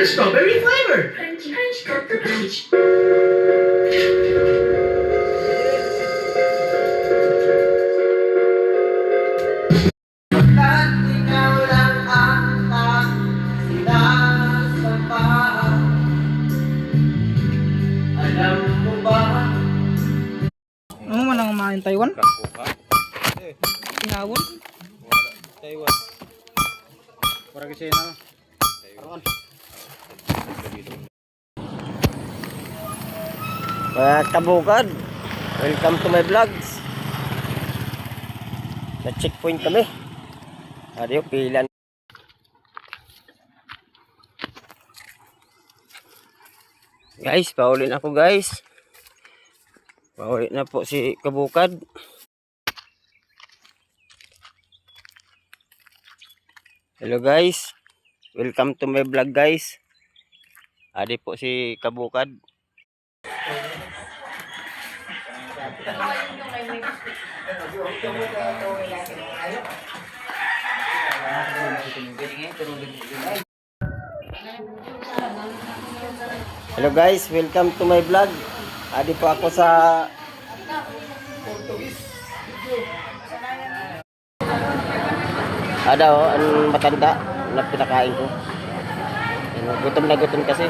Strawberry flavor. Crunchy, crunchy, cocoa crunch. Ikaw lang ang sinasamba. Alam mo ba? Ano man ang kumain Taiwan? Tinawon? Taiwan. Para kasi na. Taiwan. Mga kabukad, welcome to my vlogs. Na checkpoint kami. Adiyo, pilan. Guys, pauli na ako guys. Pauli na po si kabukad. Hello guys, welcome to my vlog guys. Adi po si kabukad. Hello guys, welcome to my vlog. Adi po ako sa Ada oh, ang matanda na pinakain ko. Gutom na gutom kasi.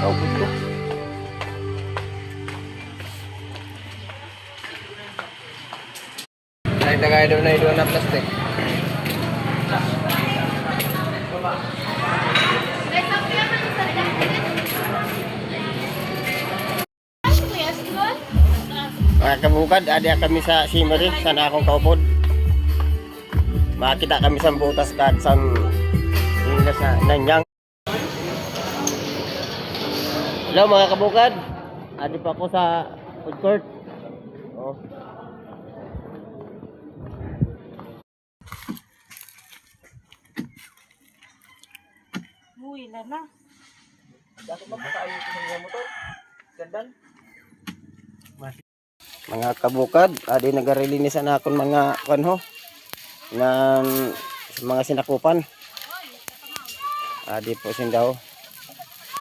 Oh, gusto. Tagay daw na ito na plastic. Mga kabukad, ada kami sa Simari, sana akong kaupod. Makita kami sa butas kahit sa Nanyang. Hello mga kabukad, adi pa ako sa food court. Oh. Uy, lana. Mga kabukad, adi nagarelinisan na akong mga kanho ng mga sinakupan. Adi po sindaw.